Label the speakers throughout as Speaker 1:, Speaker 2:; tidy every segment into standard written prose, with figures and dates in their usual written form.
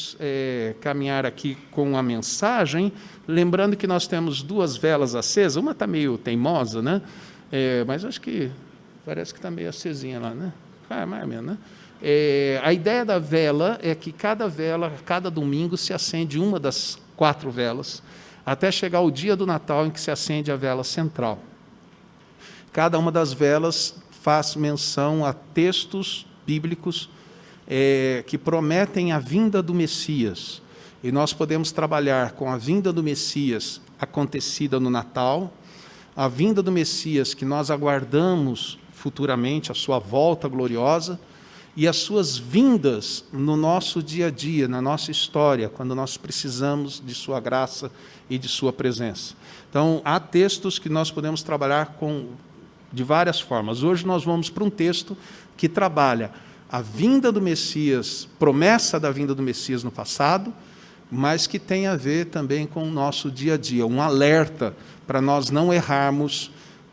Speaker 1: vamos caminhar aqui com a mensagem, lembrando que nós temos 2 velas acesas, uma está meio teimosa, né? Mas acho que parece que está meio acesinha lá, né? Mais ou menos, né? A ideia da vela é que cada domingo se acende uma das 4 velas, até chegar o dia do Natal em que se acende a vela central. Cada uma das velas faz menção a textos bíblicos que prometem a vinda do Messias. E nós podemos trabalhar com a vinda do Messias acontecida no Natal, a vinda do Messias que nós aguardamos futuramente, a sua volta gloriosa, e as suas vindas no nosso dia a dia, na nossa história, quando nós precisamos de sua graça e de sua presença. Então, há textos que nós podemos trabalhar de várias formas. Hoje nós vamos para um texto que trabalha a vinda do Messias, promessa da vinda do Messias no passado, mas que tem a ver também com o nosso dia a dia, um alerta para nós não errarmos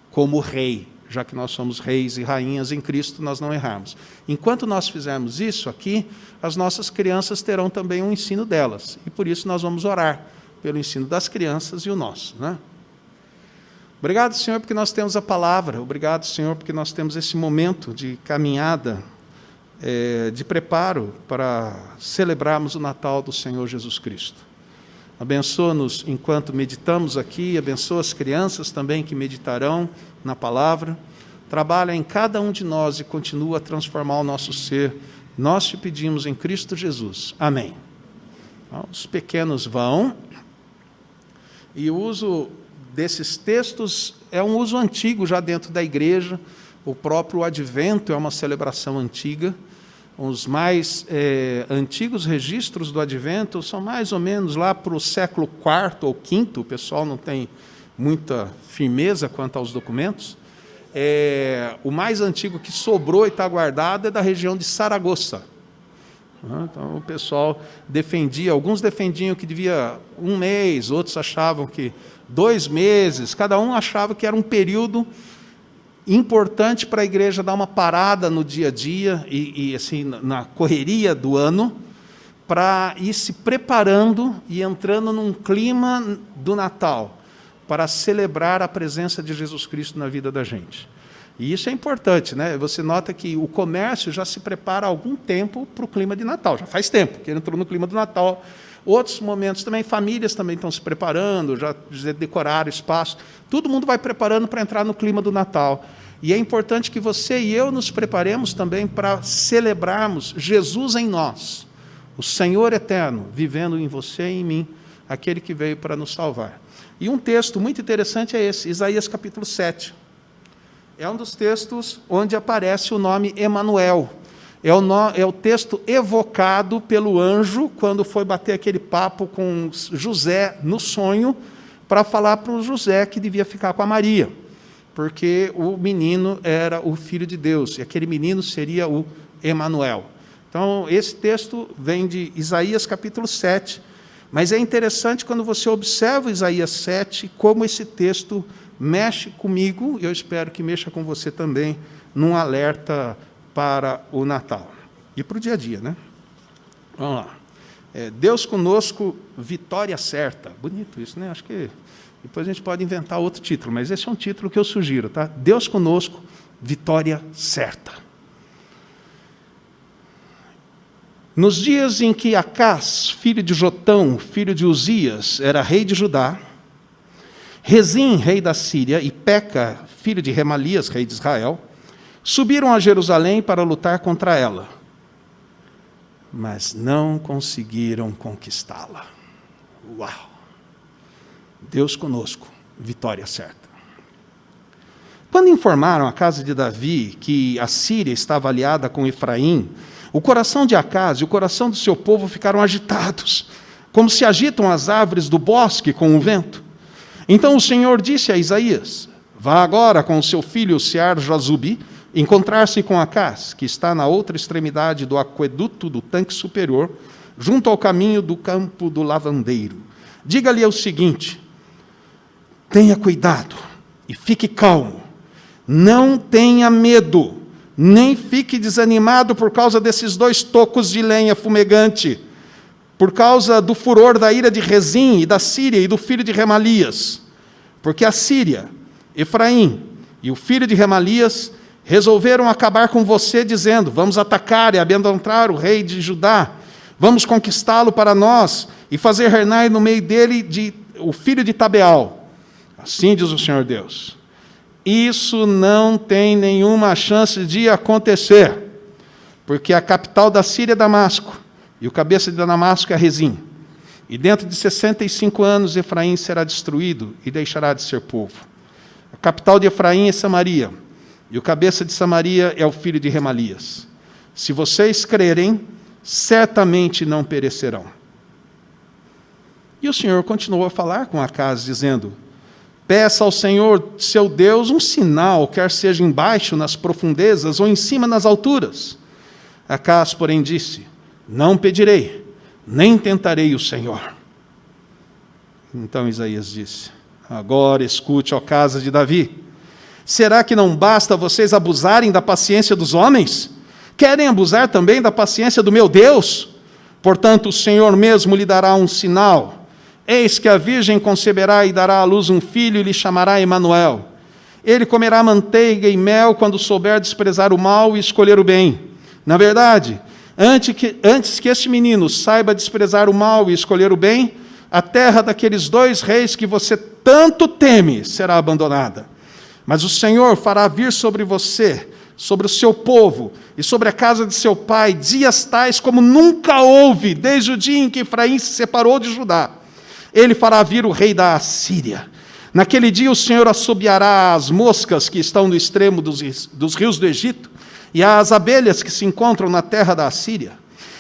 Speaker 1: como rei, já que nós somos reis e rainhas em Cristo, nós não errarmos. Enquanto nós fizermos isso aqui, as nossas crianças terão também um ensino delas, e por isso nós vamos orar pelo ensino das crianças e o nosso, né? Obrigado, Senhor, porque nós temos a palavra. Obrigado, Senhor, porque nós temos esse momento de caminhada, de preparo para celebrarmos o Natal do Senhor Jesus Cristo. Abençoa-nos enquanto meditamos aqui, abençoa as crianças também que meditarão na palavra. Trabalha em cada um de nós e continua a transformar o nosso ser. Nós te pedimos em Cristo Jesus. Amém. Os pequenos vão. E o uso desses textos é um uso antigo já dentro da igreja. O próprio Advento é uma celebração antiga. Os mais antigos registros do Advento são mais ou menos lá para o século IV ou V, o pessoal não tem muita firmeza quanto aos documentos. O mais antigo que sobrou e está guardado é da região de Saragoça. Então, o pessoal defendia, alguns defendiam que devia 1 mês, outros achavam que 2 meses, cada um achava que era um período importante para a igreja dar uma parada no dia a dia e assim, na correria do ano, para ir se preparando e entrando num clima do Natal, para celebrar a presença de Jesus Cristo na vida da gente. E isso é importante, né? Você nota que o comércio já se prepara há algum tempo para o clima de Natal, já faz tempo que ele entrou no clima do Natal. Outros momentos também, famílias também estão se preparando, já decoraram espaço, todo mundo vai preparando para entrar no clima do Natal. E é importante que você e eu nos preparemos também para celebrarmos Jesus em nós, o Senhor eterno, vivendo em você e em mim, aquele que veio para nos salvar. E um texto muito interessante é esse, Isaías capítulo 7. É um dos textos onde aparece o nome Emanuel. É o texto evocado pelo anjo quando foi bater aquele papo com José no sonho, para falar para o José que devia ficar com a Maria, porque o menino era o Filho de Deus, e aquele menino seria o Emanuel. Então, esse texto vem de Isaías capítulo 7, mas é interessante quando você observa Isaías 7, como esse texto mexe comigo, e eu espero que mexa com você também, num alerta para o Natal. E para o dia a dia, né? Vamos lá. Deus conosco, vitória certa. Bonito isso, né? Acho que depois a gente pode inventar outro título, mas esse é um título que eu sugiro, tá? Deus conosco, vitória certa. Nos dias em que Acás, filho de Jotão, filho de Uzias, era rei de Judá, Rezim, rei da Síria, e Peca, filho de Remalias, rei de Israel, subiram a Jerusalém para lutar contra ela, mas não conseguiram conquistá-la. Uau! Deus conosco, vitória certa. Quando informaram a casa de Davi que a Síria estava aliada com Efraim, o coração de Acás e o coração do seu povo ficaram agitados, como se agitam as árvores do bosque com o vento. Então o Senhor disse a Isaías: vá agora com o seu filho Sear-Jazubi, encontrar-se com Acás, que está na outra extremidade do aqueduto do tanque superior, junto ao caminho do campo do lavandeiro. Diga-lhe o seguinte: tenha cuidado e fique calmo. Não tenha medo, nem fique desanimado por causa desses 2 tocos de lenha fumegante, por causa do furor da ira de Rezim e da Síria e do filho de Remalias, porque a Síria, Efraim e o filho de Remalias resolveram acabar com você, dizendo: vamos atacar e amedrontar o rei de Judá, vamos conquistá-lo para nós e fazer reinar no meio dele o filho de Tabeal. Assim diz o Senhor Deus: isso não tem nenhuma chance de acontecer, porque a capital da Síria é Damasco, e o cabeça de Damasco é Rezim. E dentro de 65 anos Efraim será destruído e deixará de ser povo. A capital de Efraim é Samaria, e o cabeça de Samaria é o filho de Remalias. Se vocês crerem, certamente não perecerão. E o Senhor continuou a falar com Acaz, dizendo: peça ao Senhor, seu Deus, um sinal, quer seja embaixo nas profundezas ou em cima nas alturas. Acaz, porém, disse: não pedirei, nem tentarei o Senhor. Então Isaías disse: agora escute, ó casa de Davi. Será que não basta vocês abusarem da paciência dos homens? Querem abusar também da paciência do meu Deus? Portanto, o Senhor mesmo lhe dará um sinal. Eis que a virgem conceberá e dará à luz um filho e lhe chamará Emanuel. Ele comerá manteiga e mel quando souber desprezar o mal e escolher o bem. Na verdade, antes que este menino saiba desprezar o mal e escolher o bem, a terra daqueles 2 reis que você tanto teme será abandonada. Mas o Senhor fará vir sobre você, sobre o seu povo e sobre a casa de seu pai, dias tais como nunca houve, desde o dia em que Efraim se separou de Judá. Ele fará vir o rei da Assíria. Naquele dia o Senhor assobiará as moscas que estão no extremo dos rios do Egito e as abelhas que se encontram na terra da Assíria.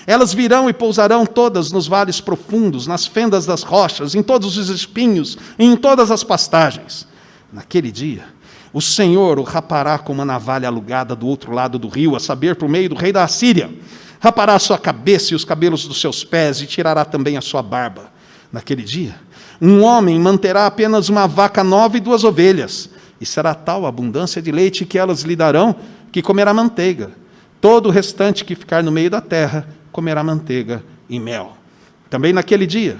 Speaker 1: Elas virão e pousarão todas nos vales profundos, nas fendas das rochas, em todos os espinhos e em todas as pastagens. Naquele dia o Senhor o rapará com uma navalha alugada do outro lado do rio, a saber, por meio do rei da Assíria. Rapará a sua cabeça e os cabelos dos seus pés, e tirará também a sua barba. Naquele dia, um homem manterá apenas uma vaca nova e 2 ovelhas, e será tal a abundância de leite que elas lhe darão, que comerá manteiga. Todo o restante que ficar no meio da terra comerá manteiga e mel. Também naquele dia,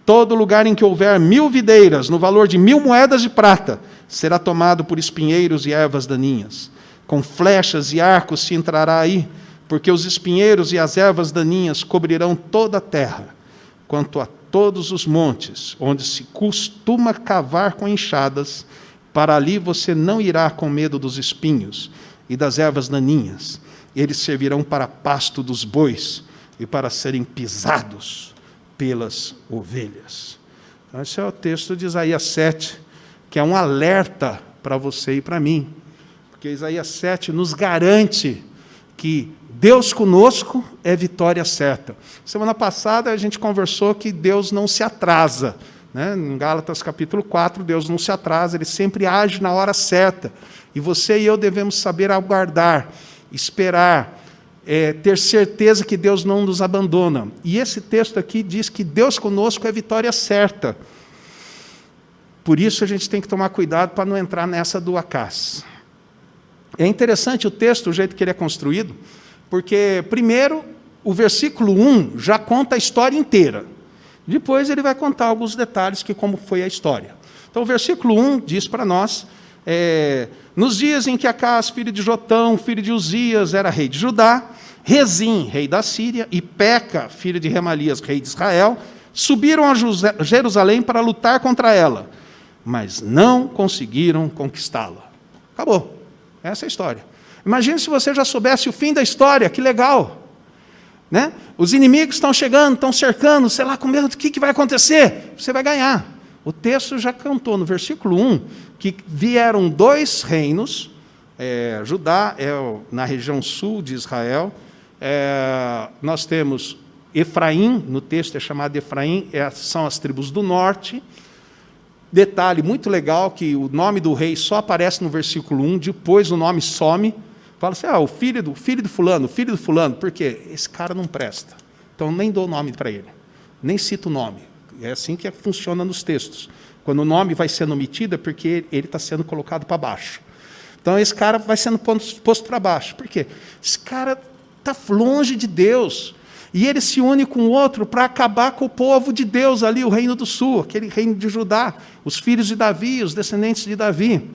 Speaker 1: todo lugar em que houver 1000 videiras, no valor de 1000 moedas de prata, será tomado por espinheiros e ervas daninhas. Com flechas e arcos se entrará aí, porque os espinheiros e as ervas daninhas cobrirão toda a terra. Quanto a todos os montes, onde se costuma cavar com enxadas, para ali você não irá com medo dos espinhos e das ervas daninhas. Eles servirão para pasto dos bois e para serem pisados pelas ovelhas. Então, esse é o texto de Isaías 7, que é um alerta para você e para mim, porque Isaías 7 nos garante que Deus conosco é vitória certa. Semana passada a gente conversou que Deus não se atrasa, né? Em Gálatas capítulo 4, Deus não se atrasa, Ele sempre age na hora certa, e você e eu devemos saber aguardar, esperar, ter certeza que Deus não nos abandona. E esse texto aqui diz que Deus conosco é vitória certa. Por isso a gente tem que tomar cuidado para não entrar nessa do Acaz. É interessante o texto, o jeito que ele é construído, porque, primeiro, o versículo 1 já conta a história inteira. Depois ele vai contar alguns detalhes que como foi a história. Então, o versículo 1 diz para nós, nos dias em que Acaz, filho de Jotão, filho de Uzias, era rei de Judá, Rezim, rei da Síria, e Peca, filho de Remalias, rei de Israel, subiram a Jerusalém para lutar contra ela, mas não conseguiram conquistá-la. Acabou. Essa é a história. Imagine se você já soubesse o fim da história, que legal. Né? Os inimigos estão chegando, estão cercando, sei lá, com medo do que vai acontecer. Você vai ganhar. O texto já cantou no versículo 1 que vieram 2 reinos, Judá é na região sul de Israel, nós temos Efraim, no texto é chamado Efraim, são as tribos do norte. Detalhe muito legal, que o nome do rei só aparece no versículo 1, depois o nome some. Fala assim, o filho do fulano, por quê? Esse cara não presta. Então, nem dou nome para ele, nem cito o nome. É assim que funciona nos textos. Quando o nome vai sendo omitido, é porque ele está sendo colocado para baixo. Então, esse cara vai sendo posto para baixo. Por quê? Esse cara está longe de Deus. E ele se une com o outro para acabar com o povo de Deus ali, o reino do sul, aquele reino de Judá, os filhos de Davi, os descendentes de Davi.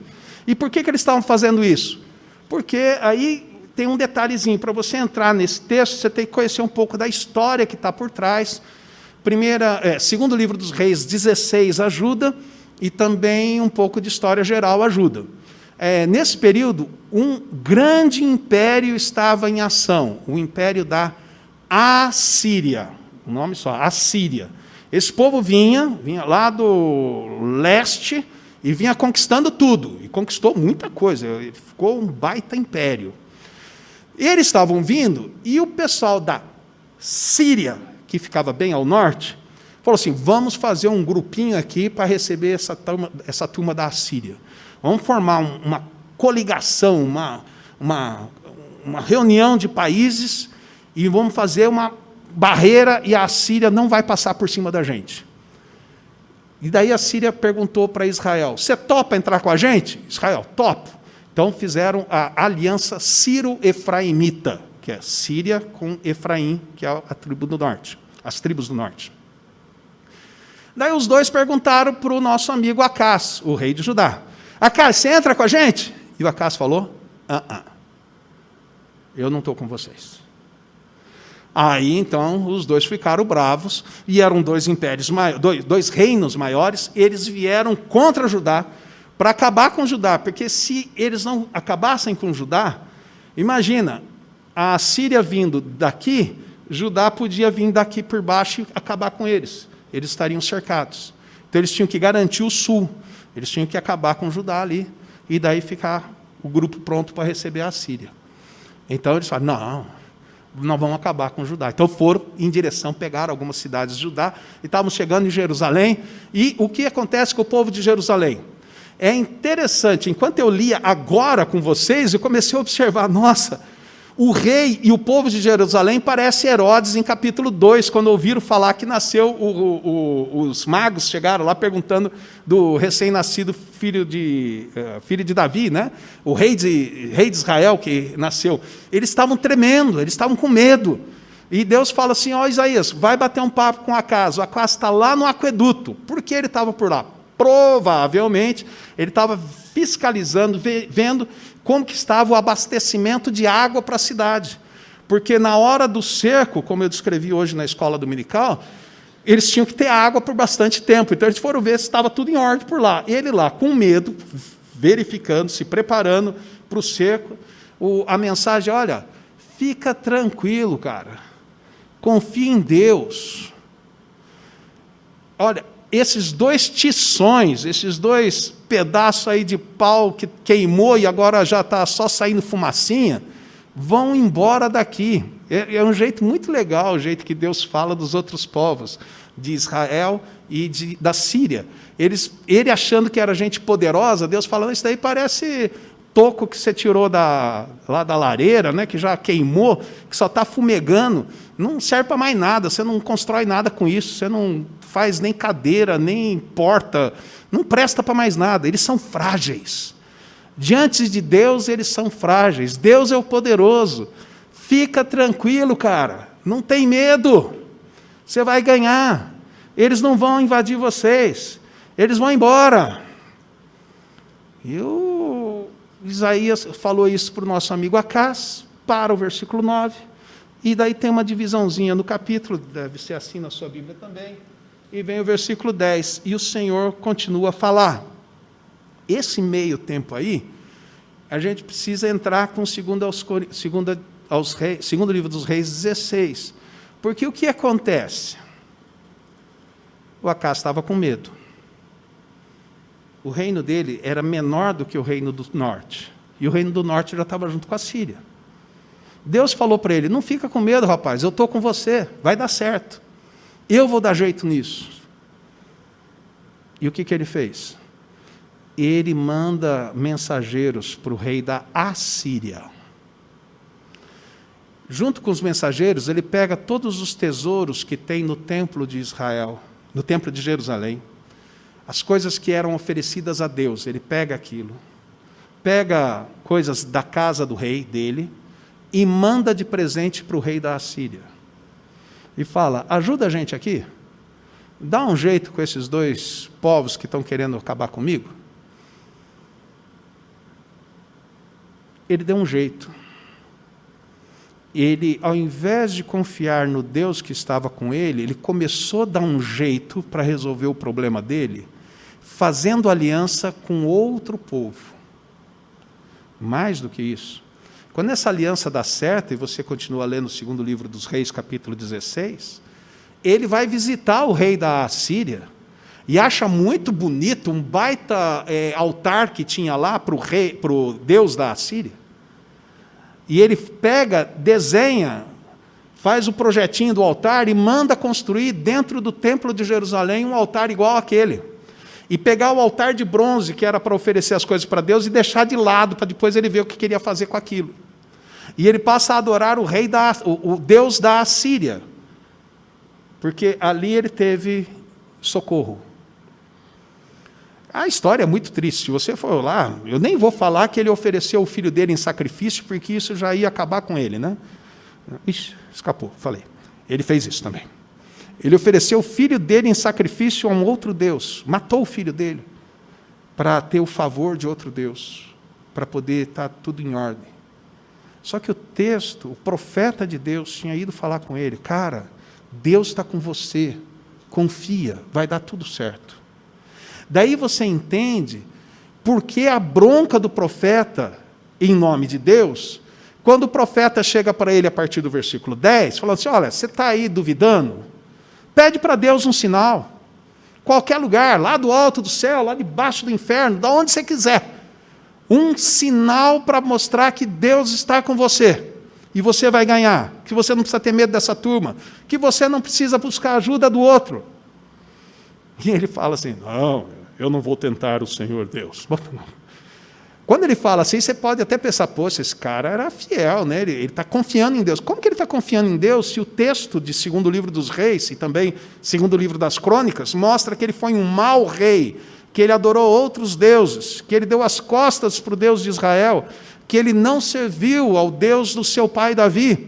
Speaker 1: E por que eles estavam fazendo isso? Porque aí tem um detalhezinho, para você entrar nesse texto, você tem que conhecer um pouco da história que está por trás. Segundo livro dos Reis 16 ajuda, e também um pouco de história geral ajuda. Nesse período, um grande império estava em ação, o império da Assíria, o nome só, Assíria. Esse povo vinha lá do leste e vinha conquistando tudo, e conquistou muita coisa, ficou um baita império. Eles estavam vindo, e o pessoal da Síria, que ficava bem ao norte, falou assim, vamos fazer um grupinho aqui para receber essa turma da Assíria. Vamos formar uma coligação, uma reunião de países, e vamos fazer uma barreira, e a Síria não vai passar por cima da gente. E daí a Síria perguntou para Israel, você topa entrar com a gente? Israel, topo. Então fizeram a aliança Sírio-Efraimita, que é Síria com Efraim, que é a tribo do norte, as tribos do norte. Daí os dois perguntaram para o nosso amigo Acás, o rei de Judá. Acás, você entra com a gente? E o Acás falou, eu não estou com vocês. Aí, então, os dois ficaram bravos, e eram dois impérios, dois reinos maiores, eles vieram contra Judá, para acabar com Judá, porque se eles não acabassem com Judá, imagina, a Síria vindo daqui, Judá podia vir daqui por baixo e acabar com eles. Eles estariam cercados. Então, eles tinham que garantir o sul. Eles tinham que acabar com Judá ali, e daí ficar o grupo pronto para receber a Síria. Então, eles falaram, não vamos acabar com Judá. Então, foram em direção, pegaram algumas cidades de Judá, e estavam chegando em Jerusalém. E o que acontece com o povo de Jerusalém? É interessante, enquanto eu lia agora com vocês, eu comecei a observar, nossa, o rei e o povo de Jerusalém parece Herodes em capítulo 2, quando ouviram falar que nasceu, os magos chegaram lá perguntando do recém-nascido filho de Davi, né? O rei de Israel que nasceu. Eles estavam tremendo, eles estavam com medo. E Deus fala assim, Isaías, vai bater um papo com Acás. O Acás está lá no aqueduto. Por que ele estava por lá? Provavelmente, ele estava fiscalizando, vendo como que estava o abastecimento de água para a cidade. Porque na hora do cerco, como eu descrevi hoje na escola dominical, eles tinham que ter água por bastante tempo. Então, eles foram ver se estava tudo em ordem por lá. Ele lá, com medo, verificando, se preparando para o cerco. A mensagem, olha, fica tranquilo, cara. Confia em Deus. Olha, esses dois tições, esses dois pedaços aí de pau que queimou e agora já está só saindo fumacinha, vão embora daqui. É um jeito muito legal, o jeito que Deus fala dos outros povos, de Israel e da Síria. Ele achando que era gente poderosa, Deus falando, isso daí parece toco que você tirou lá da lareira, né, que já queimou, que só está fumegando, não serve para mais nada, você não constrói nada com isso, você não faz nem cadeira, nem porta, não presta para mais nada, eles são frágeis. Diante de Deus, eles são frágeis. Deus é o poderoso. Fica tranquilo, cara, não tem medo, você vai ganhar, eles não vão invadir vocês, eles vão embora. E Isaías falou isso para o nosso amigo Acás, para o versículo 9, e daí tem uma divisãozinha no capítulo, deve ser assim na sua Bíblia também, e vem o versículo 10, e o Senhor continua a falar. Esse meio tempo aí, a gente precisa entrar com segundo livro dos Reis 16, porque o que acontece? O Acás estava com medo. O reino dele era menor do que o reino do norte. E o reino do norte já estava junto com a Síria. Deus falou para ele, não fica com medo, rapaz, eu estou com você, vai dar certo. Eu vou dar jeito nisso. E o que ele fez? Ele manda mensageiros para o rei da Assíria. Junto com os mensageiros, ele pega todos os tesouros que tem no templo de Israel, no templo de Jerusalém, as coisas que eram oferecidas a Deus, ele pega aquilo, pega coisas da casa do rei dele e manda de presente para o rei da Assíria. e fala, ajuda a gente aqui, dá um jeito com esses dois povos que estão querendo acabar comigo. Ele deu um jeito. Ele, ao invés de confiar no Deus que estava com ele, ele começou a dar um jeito para resolver o problema dele, fazendo aliança com outro povo. Mais do que isso, quando essa aliança dá certo, e você continua lendo o segundo livro dos Reis, capítulo 16, ele vai visitar o rei da Assíria, e acha muito bonito um baita altar que tinha lá para o Deus da Assíria. E ele pega, desenha, faz o projetinho do altar e manda construir dentro do templo de Jerusalém um altar igual àquele. E pegar o altar de bronze, que era para oferecer as coisas para Deus, e deixar de lado, para depois ele ver o que queria fazer com aquilo. E ele passa a adorar o Deus da Assíria, porque ali ele teve socorro. A história é muito triste. Se você for lá, eu nem vou falar que ele ofereceu o filho dele em sacrifício, porque isso já ia acabar com ele, né? Ixi, escapou, falei. Ele fez isso também. Ele ofereceu o filho dele em sacrifício a um outro Deus, matou o filho dele, para ter o favor de outro Deus, para poder estar tudo em ordem. Só que o texto, o profeta de Deus tinha ido falar com ele, cara, Deus está com você, confia, vai dar tudo certo. Daí você entende por que a bronca do profeta, em nome de Deus, quando o profeta chega para ele a partir do versículo 10, falando assim, olha, você está aí duvidando? Pede para Deus um sinal. Qualquer lugar, lá do alto do céu, lá debaixo do inferno, da onde você quiser. Um sinal para mostrar que Deus está com você. E você vai ganhar. Que você não precisa ter medo dessa turma. Que você não precisa buscar ajuda do outro. E ele fala assim, não, eu não vou tentar o Senhor Deus. Quando ele fala assim, você pode até pensar, poxa, esse cara era fiel, né? Ele está confiando em Deus. Como que ele está confiando em Deus se o texto de segundo livro dos reis, e também segundo livro das crônicas, mostra que ele foi um mau rei, que ele adorou outros deuses, que ele deu as costas para o Deus de Israel, que ele não serviu ao Deus do seu pai Davi.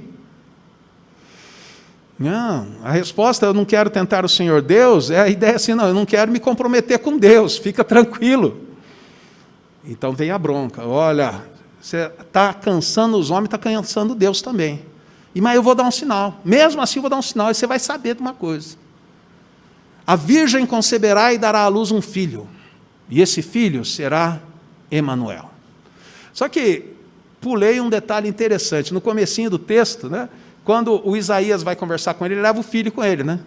Speaker 1: Não, a resposta, eu não quero tentar o Senhor Deus, é a ideia assim, não, eu não quero me comprometer com Deus, fica tranquilo. Então vem a bronca, olha, você está cansando os homens, está cansando Deus também. Mas eu vou dar um sinal, mesmo assim eu vou dar um sinal, e você vai saber de uma coisa. A virgem conceberá e dará à luz um filho, e esse filho será Emanuel. Só que pulei um detalhe interessante, no comecinho do texto, né? Quando o Isaías vai conversar com ele, ele leva o filho com ele, né?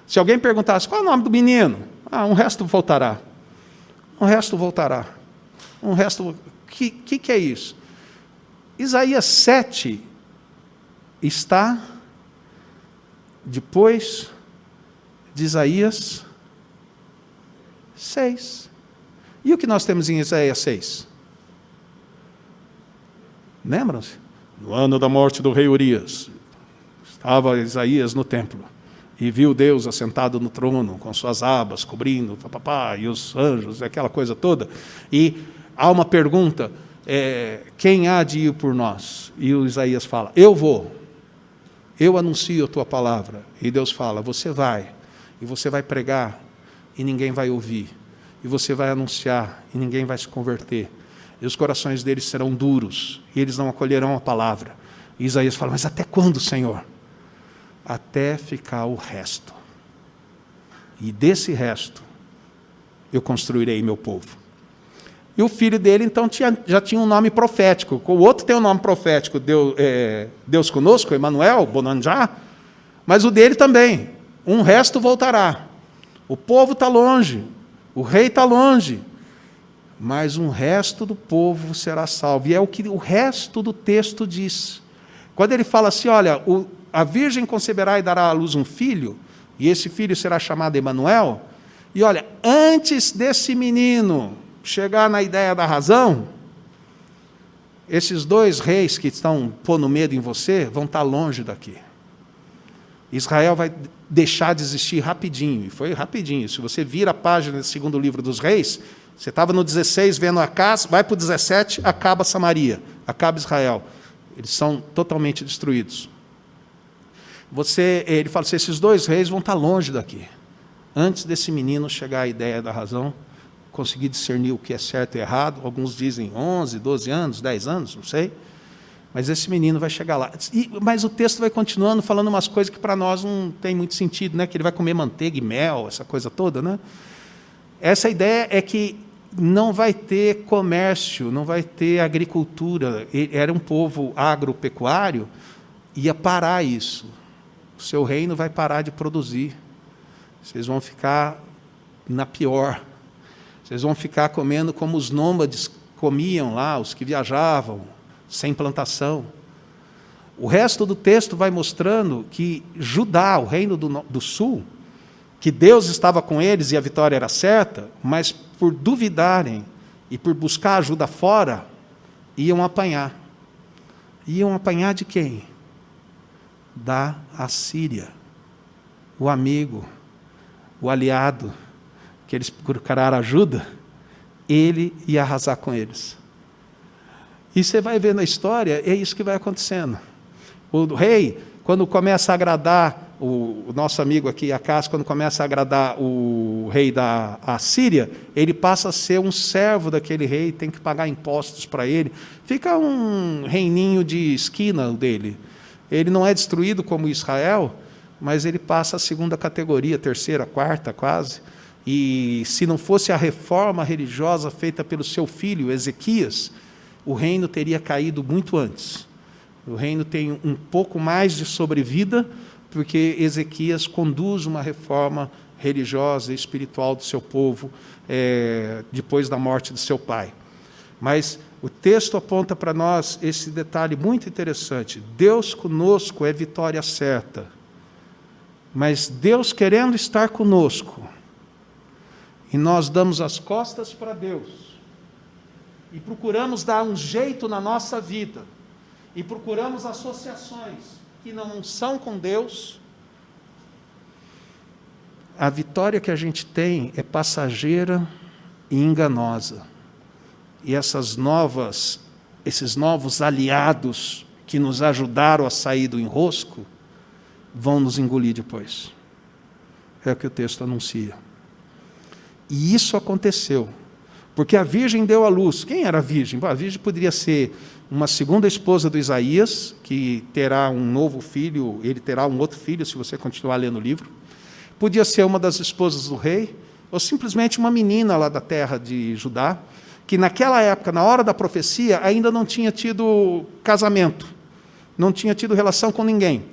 Speaker 1: Se alguém perguntasse, qual é o nome do menino? Um resto voltará. Um resto voltará. Um resto... O que é isso? Isaías 7 está depois de Isaías 6. E o que nós temos em Isaías 6? Lembram-se? No ano da morte do rei Urias, estava Isaías no templo, e viu Deus assentado no trono, com suas abas, cobrindo, e os anjos, aquela coisa toda. E há uma pergunta, quem há de ir por nós? E o Isaías fala, eu vou, eu anuncio a tua palavra. E Deus fala, você vai, e você vai pregar, e ninguém vai ouvir. E você vai anunciar, e ninguém vai se converter. E os corações deles serão duros, e eles não acolherão a palavra. E Isaías fala, mas até quando, Senhor? Até ficar o resto. E desse resto, eu construirei meu povo. E o filho dele, então, já tinha um nome profético. O outro tem um nome profético, Deus conosco, Emanuel, Bonanjá. Mas o dele também, um resto voltará. O povo está longe, o rei está longe, mas um resto do povo será salvo. E é o que o resto do texto diz. Quando ele fala assim, olha, a virgem conceberá e dará à luz um filho, e esse filho será chamado Emanuel, e olha, antes desse menino chegar na ideia da razão, esses dois reis que estão pondo medo em você, vão estar longe daqui. Israel vai deixar de existir rapidinho, e foi rapidinho. Se você vira a página do segundo livro dos reis, você estava no 16 vendo Acás, vai para o 17, acaba Samaria, acaba Israel. Eles são totalmente destruídos. Ele fala assim, esses dois reis vão estar longe daqui. Antes desse menino chegar à ideia da razão, conseguir discernir o que é certo e errado, alguns dizem 11, 12 anos, 10 anos, não sei, mas esse menino vai chegar lá. Mas o texto vai continuando falando umas coisas que para nós não tem muito sentido, né? Que ele vai comer manteiga e mel, essa coisa toda, né? Essa ideia é que não vai ter comércio, não vai ter agricultura. Era um povo agropecuário, ia parar isso. O seu reino vai parar de produzir. Vocês vão ficar na pior. Vocês vão ficar comendo como os nômades comiam lá, os que viajavam, sem plantação. O resto do texto vai mostrando que Judá, o reino do sul, que Deus estava com eles e a vitória era certa, mas por duvidarem e por buscar ajuda fora, iam apanhar. Iam apanhar de quem? Da Assíria. O amigo, o aliado, que eles procuraram ajuda, ele ia arrasar com eles. E você vai ver na história, é isso que vai acontecendo. O rei, quando começa a agradar, o nosso amigo aqui, Acás, quando começa a agradar o rei da Assíria, ele passa a ser um servo daquele rei, tem que pagar impostos para ele. Fica um reininho de esquina dele. Ele não é destruído como Israel, mas ele passa a segunda categoria, terceira, quarta quase. E se não fosse a reforma religiosa feita pelo seu filho, Ezequias, o reino teria caído muito antes. O reino tem um pouco mais de sobrevida, porque Ezequias conduz uma reforma religiosa e espiritual do seu povo depois da morte do seu pai. Mas o texto aponta para nós esse detalhe muito interessante. Deus conosco é vitória certa. Mas Deus querendo estar conosco, e nós damos as costas para Deus, e procuramos dar um jeito na nossa vida, e procuramos associações que não são com Deus, a vitória que a gente tem é passageira e enganosa. E esses novos aliados que nos ajudaram a sair do enrosco, vão nos engolir depois. É o que o texto anuncia. E isso aconteceu, porque a virgem deu à luz. Quem era a virgem? A virgem poderia ser uma segunda esposa do Isaías, que terá um novo filho, ele terá um outro filho, se você continuar lendo o livro. Podia ser uma das esposas do rei, ou simplesmente uma menina lá da terra de Judá, que naquela época, na hora da profecia, ainda não tinha tido casamento, não tinha tido relação com ninguém.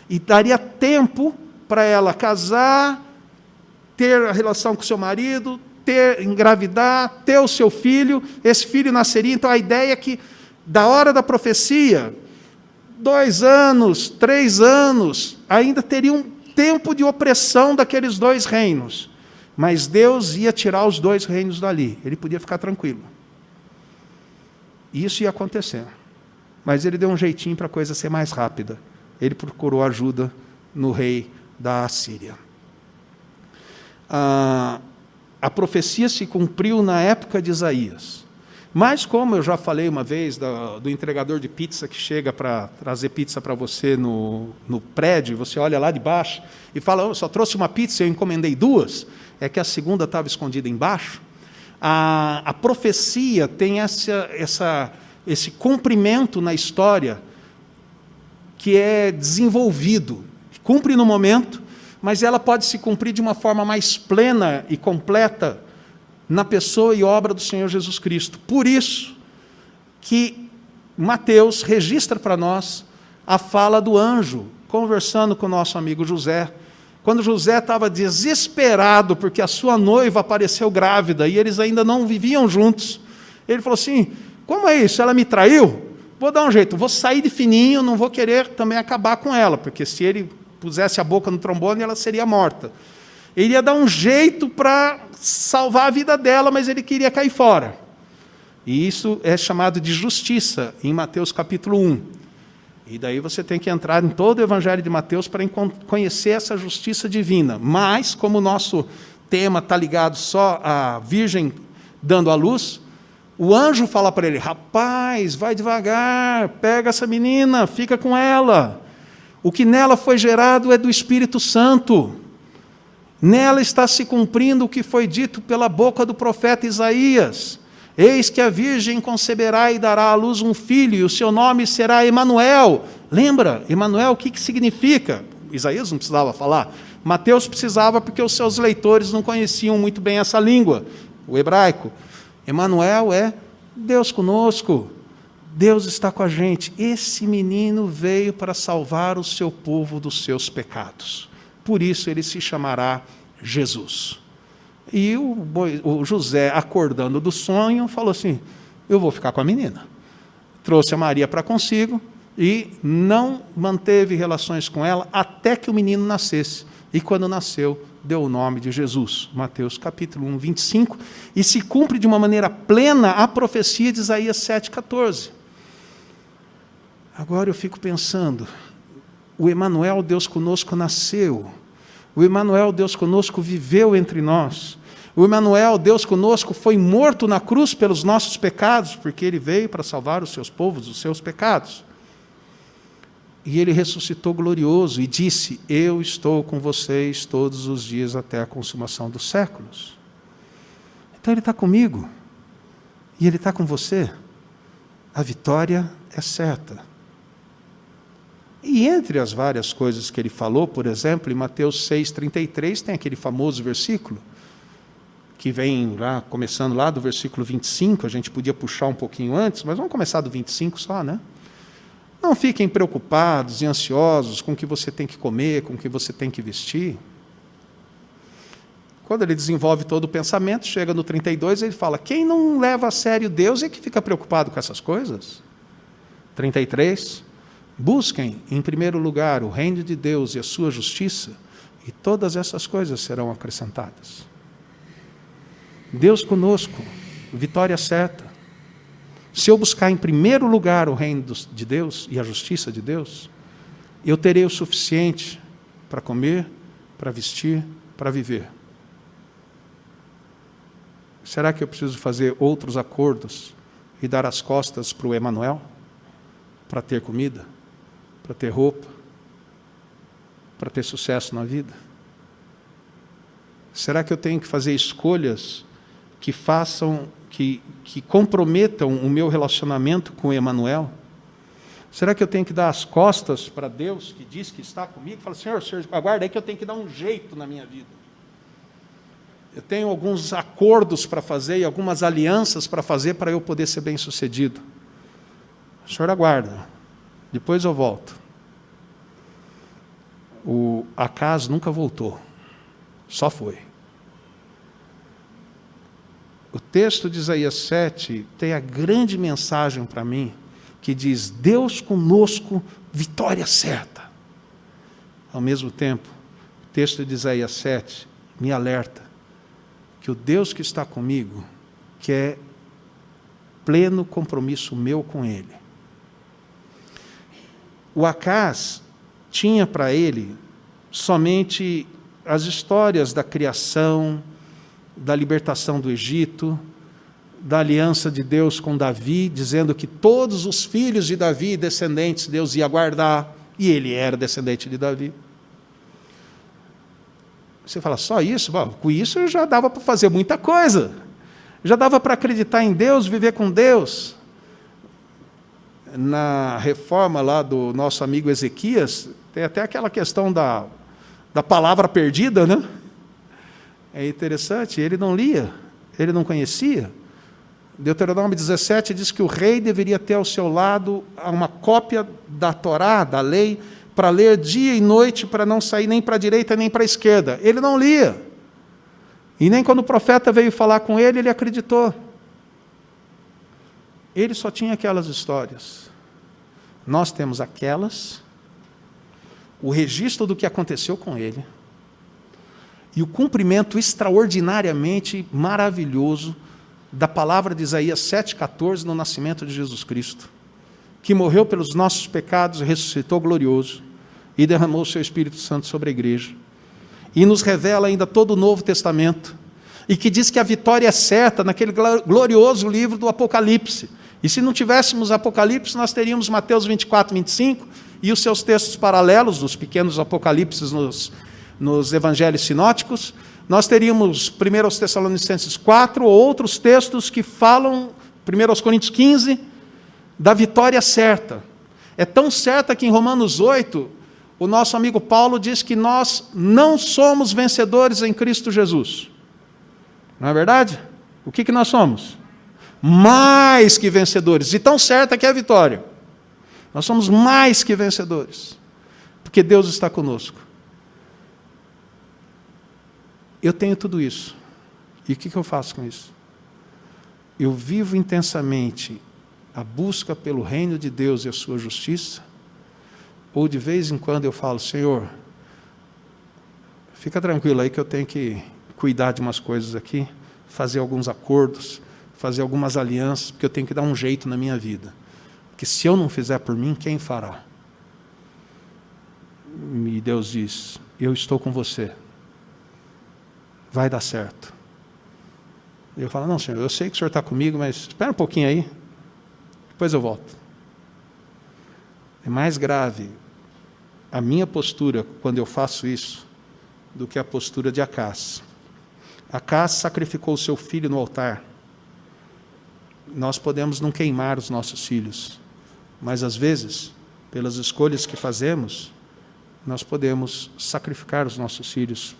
Speaker 1: E daria tempo para ela casar, ter a relação com seu marido, engravidar, ter o seu filho, esse filho nasceria. Então a ideia é que, da hora da profecia, 2 anos, 3 anos, ainda teria um tempo de opressão daqueles 2 reinos. Mas Deus ia tirar os 2 reinos dali, ele podia ficar tranquilo. Isso ia acontecer. Mas ele deu um jeitinho para a coisa ser mais rápida. Ele procurou ajuda no rei da Assíria. A profecia se cumpriu na época de Isaías. Mas, como eu já falei uma vez, do entregador de pizza que chega para trazer pizza para você no prédio, você olha lá de baixo e fala, eu só trouxe uma pizza, eu encomendei 2, é que a segunda estava escondida embaixo. A profecia tem esse cumprimento na história que é desenvolvido, cumpre no momento, mas ela pode se cumprir de uma forma mais plena e completa na pessoa e obra do Senhor Jesus Cristo. Por isso que Mateus registra para nós a fala do anjo, conversando com o nosso amigo José, quando José estava desesperado porque a sua noiva apareceu grávida e eles ainda não viviam juntos. Ele falou assim, como é isso? Ela me traiu? Vou dar um jeito, vou sair de fininho, não vou querer também acabar com ela, porque se ele pusesse a boca no trombone, ela seria morta. Ele ia dar um jeito para salvar a vida dela, mas ele queria cair fora. E isso é chamado de justiça, em Mateus capítulo 1. E daí você tem que entrar em todo o Evangelho de Mateus para conhecer essa justiça divina. Mas, como o nosso tema está ligado só à virgem dando à luz, o anjo fala para ele, rapaz, vai devagar, pega essa menina, fica com ela. O que nela foi gerado é do Espírito Santo. Nela está se cumprindo o que foi dito pela boca do profeta Isaías. Eis que a virgem conceberá e dará à luz um filho, e o seu nome será Emanuel. Lembra, Emanuel, o que significa? Isaías não precisava falar. Mateus precisava porque os seus leitores não conheciam muito bem essa língua, o hebraico. Emanuel é Deus conosco. Deus está com a gente. Esse menino veio para salvar o seu povo dos seus pecados. Por isso ele se chamará Jesus. E o José, acordando do sonho, falou assim, eu vou ficar com a menina. Trouxe a Maria para consigo e não manteve relações com ela até que o menino nascesse. E quando nasceu, deu o nome de Jesus. Mateus capítulo 1, 25. E se cumpre de uma maneira plena a profecia de Isaías 7,14. Agora eu fico pensando, o Emanuel, Deus conosco, nasceu. O Emanuel, Deus conosco, viveu entre nós. O Emanuel, Deus conosco, foi morto na cruz pelos nossos pecados, porque ele veio para salvar os seus povos dos seus pecados. E ele ressuscitou glorioso e disse, eu estou com vocês todos os dias até a consumação dos séculos. Então ele está comigo. E ele está com você. A vitória é certa. E entre as várias coisas que ele falou, por exemplo, em Mateus 6,33, tem aquele famoso versículo, que vem lá, começando lá do versículo 25, a gente podia puxar um pouquinho antes, mas vamos começar do 25 só, né? Não fiquem preocupados e ansiosos com o que você tem que comer, com o que você tem que vestir. Quando ele desenvolve todo o pensamento, chega no 32, ele fala, quem não leva a sério Deus é que fica preocupado com essas coisas. 33, busquem, em primeiro lugar, o reino de Deus e a sua justiça, e todas essas coisas serão acrescentadas. Deus conosco, vitória certa. Se eu buscar em primeiro lugar o reino de Deus e a justiça de Deus, eu terei o suficiente para comer, para vestir, para viver. Será que eu preciso fazer outros acordos e dar as costas para o Emanuel? Para ter comida? Para ter roupa? Para ter sucesso na vida? Será que eu tenho que fazer escolhas que que comprometam o meu relacionamento com o Emanuel? Será que eu tenho que dar as costas para Deus, que diz que está comigo? Fala, Senhor, aguarda aí que eu tenho que dar um jeito na minha vida. Eu tenho alguns acordos para fazer e algumas alianças para fazer para eu poder ser bem-sucedido. O Senhor aguarda, depois eu volto. O Acaz nunca voltou, só foi. O texto de Isaías 7 tem a grande mensagem para mim, que diz, Deus conosco, vitória certa. Ao mesmo tempo, o texto de Isaías 7 me alerta que o Deus que está comigo quer pleno compromisso meu com Ele. O Acaz tinha para ele somente as histórias da criação, da libertação do Egito, da aliança de Deus com Davi, dizendo que todos os filhos de Davi, descendentes, Deus ia guardar, e ele era descendente de Davi. Você fala, só isso? Bom, com isso já dava para fazer muita coisa. Já dava para acreditar em Deus, viver com Deus. Na reforma lá do nosso amigo Ezequias, tem até aquela questão da palavra perdida, né? É interessante, ele não lia, ele não conhecia. Deuteronômio 17 diz que o rei deveria ter ao seu lado uma cópia da Torá, da lei, para ler dia e noite, para não sair nem para a direita nem para a esquerda. Ele não lia. E nem quando o profeta veio falar com ele, ele acreditou. Ele só tinha aquelas histórias. Nós temos aquelas, o registro do que aconteceu com ele, e o cumprimento extraordinariamente maravilhoso da palavra de Isaías 7,14 no nascimento de Jesus Cristo, que morreu pelos nossos pecados, ressuscitou glorioso e derramou o seu Espírito Santo sobre a igreja. E nos revela ainda todo o Novo Testamento, e que diz que a vitória é certa naquele glorioso livro do Apocalipse. E se não tivéssemos Apocalipse, nós teríamos Mateus 24, 25, e os seus textos paralelos, dos pequenos apocalipses nos evangelhos sinóticos. Nós teríamos 1 Tessalonicenses 4, ou outros textos que falam, 1 Coríntios 15, da vitória certa. É tão certa que em Romanos 8, o nosso amigo Paulo diz que nós não somos vencedores em Cristo Jesus. Não é verdade? O que nós somos? Mais que vencedores. E tão certa que é a vitória. Nós somos mais que vencedores. Porque Deus está conosco. Eu tenho tudo isso. E o que eu faço com isso? Eu vivo intensamente a busca pelo reino de Deus e a sua justiça, ou de vez em quando eu falo, Senhor, fica tranquilo aí que eu tenho que cuidar de umas coisas aqui, fazer alguns acordos, fazer algumas alianças, porque eu tenho que dar um jeito na minha vida. Porque se eu não fizer por mim, quem fará? E Deus diz, eu estou com você. Vai dar certo. E eu falo, não, Senhor, eu sei que o Senhor está comigo, mas espera um pouquinho aí, depois eu volto. É mais grave a minha postura quando eu faço isso do que a postura de Acás. Acás sacrificou o seu filho no altar. Nós podemos não queimar os nossos filhos, mas às vezes, pelas escolhas que fazemos, nós podemos sacrificar os nossos filhos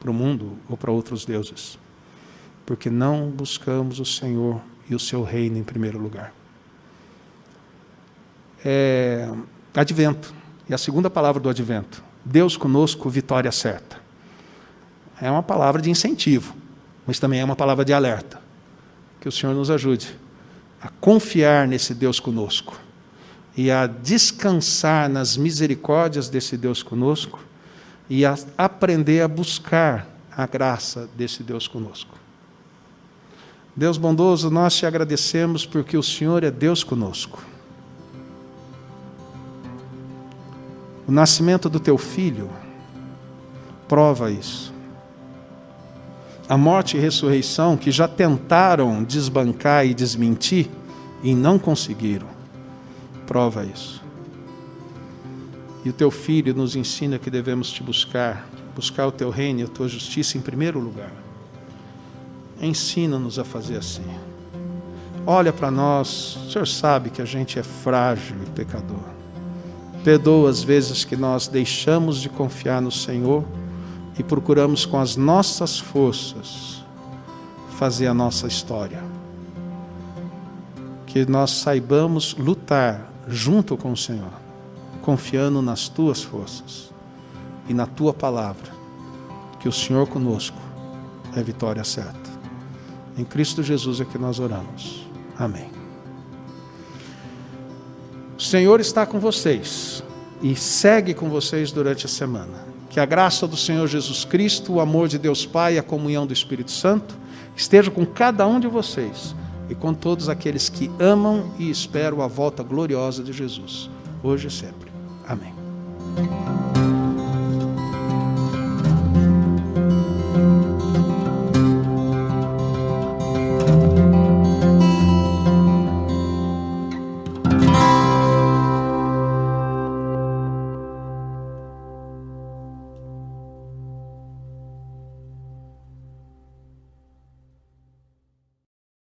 Speaker 1: para o mundo ou para outros deuses, porque não buscamos o Senhor e o seu reino em primeiro lugar. Advento, e a segunda palavra do advento, Deus conosco, vitória certa. É uma palavra de incentivo, mas também é uma palavra de alerta. Que o Senhor nos ajude a confiar nesse Deus conosco e a descansar nas misericórdias desse Deus conosco e a aprender a buscar a graça desse Deus conosco. Deus bondoso, nós te agradecemos porque o Senhor é Deus conosco. O nascimento do teu filho prova isso. A morte e ressurreição que já tentaram desbancar e desmentir e não conseguiram, prova isso. E o teu filho nos ensina que devemos te buscar o teu reino e a tua justiça em primeiro lugar. Ensina-nos a fazer assim. Olha para nós, o Senhor sabe que a gente é frágil e pecador. Perdoa as vezes que nós deixamos de confiar no Senhor e procuramos com as nossas forças fazer a nossa história. Que nós saibamos lutar junto com o Senhor, confiando nas tuas forças e na tua palavra, que o Senhor conosco é vitória certa. Em Cristo Jesus é que nós oramos. Amém. O Senhor está com vocês e segue com vocês durante a semana. Que a graça do Senhor Jesus Cristo, o amor de Deus Pai e a comunhão do Espírito Santo esteja com cada um de vocês e com todos aqueles que amam e esperam a volta gloriosa de Jesus, hoje e sempre. Amém.